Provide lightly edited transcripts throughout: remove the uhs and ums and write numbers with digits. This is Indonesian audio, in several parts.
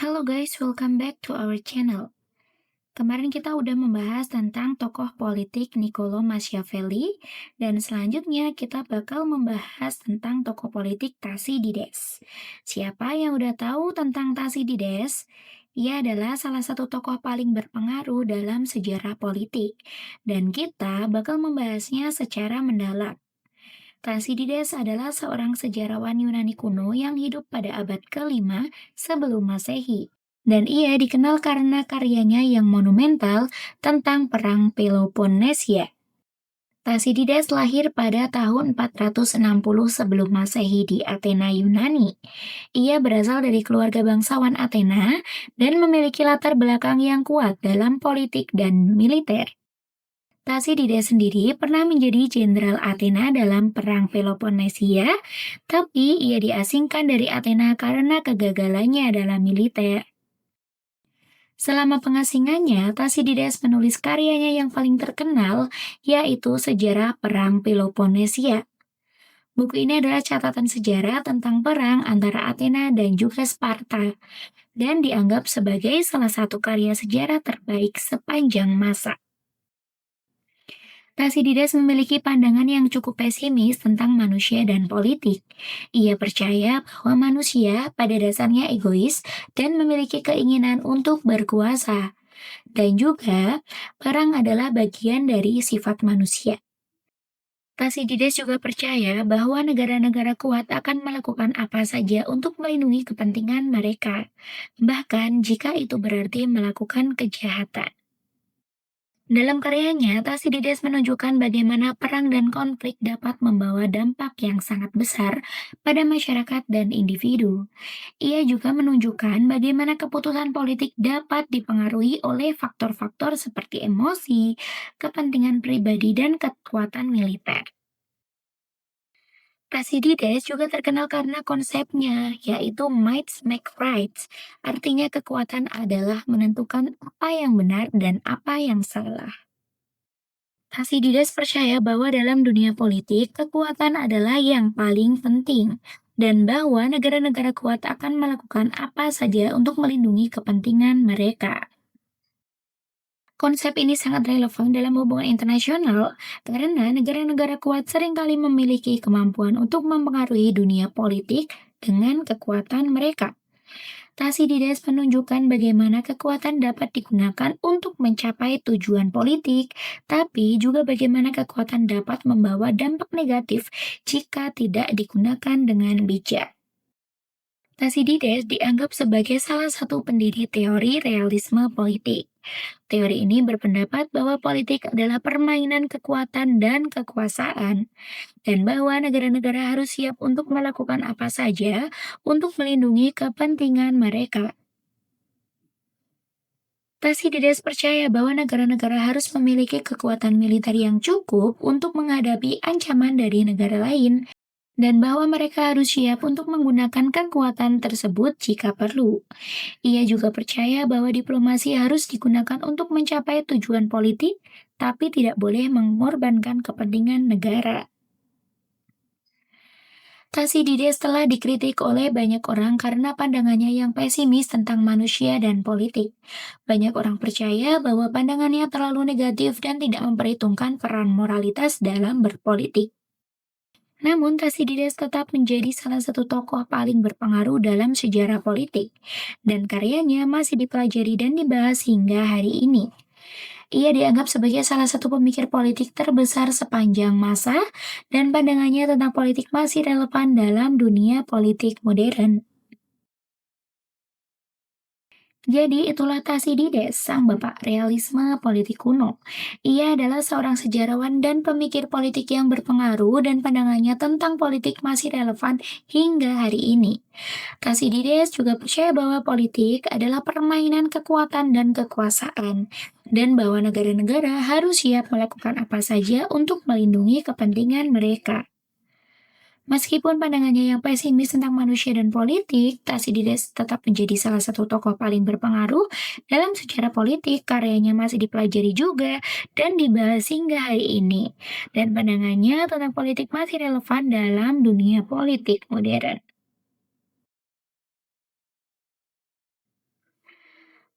Halo guys, welcome back to our channel. Kemarin kita udah membahas tentang tokoh politik Niccolo Machiavelli, dan selanjutnya kita bakal membahas tentang tokoh politik Thucydides. Siapa yang udah tahu tentang Thucydides? Ia adalah salah satu tokoh paling berpengaruh dalam sejarah politik, dan kita bakal membahasnya secara mendalam. Thucydides adalah seorang sejarawan Yunani kuno yang hidup pada abad kelima sebelum Masehi. Dan ia dikenal karena karyanya yang monumental tentang Perang Peloponnesia. Thucydides lahir pada tahun 460 sebelum Masehi di Athena, Yunani. Ia berasal dari keluarga bangsawan Athena dan memiliki latar belakang yang kuat dalam politik dan militer. Thucydides sendiri pernah menjadi jenderal Athena dalam Perang Peloponnesia, tapi ia diasingkan dari Athena karena kegagalannya dalam militer. Selama pengasingannya, Thucydides menulis karyanya yang paling terkenal, yaitu Sejarah Perang Peloponnesia. Buku ini adalah catatan sejarah tentang perang antara Athena dan juga Sparta, dan dianggap sebagai salah satu karya sejarah terbaik sepanjang masa. Thucydides memiliki pandangan yang cukup pesimis tentang manusia dan politik. Ia percaya bahwa manusia pada dasarnya egois dan memiliki keinginan untuk berkuasa. Dan juga, perang adalah bagian dari sifat manusia. Thucydides juga percaya bahwa negara-negara kuat akan melakukan apa saja untuk melindungi kepentingan mereka, bahkan jika itu berarti melakukan kejahatan. Dalam karyanya, Thucydides menunjukkan bagaimana perang dan konflik dapat membawa dampak yang sangat besar pada masyarakat dan individu. Ia juga menunjukkan bagaimana keputusan politik dapat dipengaruhi oleh faktor-faktor seperti emosi, kepentingan pribadi, dan kekuatan militer. Thucydides juga terkenal karena konsepnya, yaitu might make right. Artinya kekuatan adalah menentukan apa yang benar dan apa yang salah. Thucydides percaya bahwa dalam dunia politik, kekuatan adalah yang paling penting, dan bahwa negara-negara kuat akan melakukan apa saja untuk melindungi kepentingan mereka. Konsep ini sangat relevan dalam hubungan internasional karena negara-negara kuat seringkali memiliki kemampuan untuk mempengaruhi dunia politik dengan kekuatan mereka. Thucydides menunjukkan bagaimana kekuatan dapat digunakan untuk mencapai tujuan politik, tapi juga bagaimana kekuatan dapat membawa dampak negatif jika tidak digunakan dengan bijak. Thucydides dianggap sebagai salah satu pendiri teori realisme politik. Teori ini berpendapat bahwa politik adalah permainan kekuatan dan kekuasaan, dan bahwa negara-negara harus siap untuk melakukan apa saja untuk melindungi kepentingan mereka. Thucydides percaya bahwa negara-negara harus memiliki kekuatan militer yang cukup untuk menghadapi ancaman dari negara lain, dan bahwa mereka harus siap untuk menggunakan kekuatan tersebut jika perlu. Ia juga percaya bahwa diplomasi harus digunakan untuk mencapai tujuan politik, tapi tidak boleh mengorbankan kepentingan negara. Thucydides telah dikritik oleh banyak orang karena pandangannya yang pesimis tentang manusia dan politik. Banyak orang percaya bahwa pandangannya terlalu negatif dan tidak memperhitungkan peran moralitas dalam berpolitik. Namun, Thucydides tetap menjadi salah satu tokoh paling berpengaruh dalam sejarah politik, dan karyanya masih dipelajari dan dibahas hingga hari ini. Ia dianggap sebagai salah satu pemikir politik terbesar sepanjang masa, dan pandangannya tentang politik masih relevan dalam dunia politik modern. Jadi itulah Thucydides, sang bapak realisme politik kuno. Ia adalah seorang sejarawan dan pemikir politik yang berpengaruh dan pandangannya tentang politik masih relevan hingga hari ini. Thucydides juga percaya bahwa politik adalah permainan kekuatan dan kekuasaan, dan bahwa negara-negara harus siap melakukan apa saja untuk melindungi kepentingan mereka. Meskipun pandangannya yang pesimis tentang manusia dan politik, Thucydides tetap menjadi salah satu tokoh paling berpengaruh dalam sejarah politik. Karyanya masih dipelajari juga dan dibahas hingga hari ini. Dan pandangannya tentang politik masih relevan dalam dunia politik modern.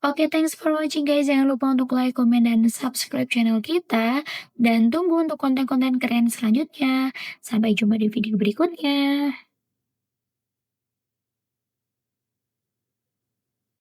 Oke, thanks for watching guys. Jangan lupa untuk like, komen, dan subscribe channel kita. Dan tunggu untuk konten-konten keren selanjutnya. Sampai jumpa di video berikutnya.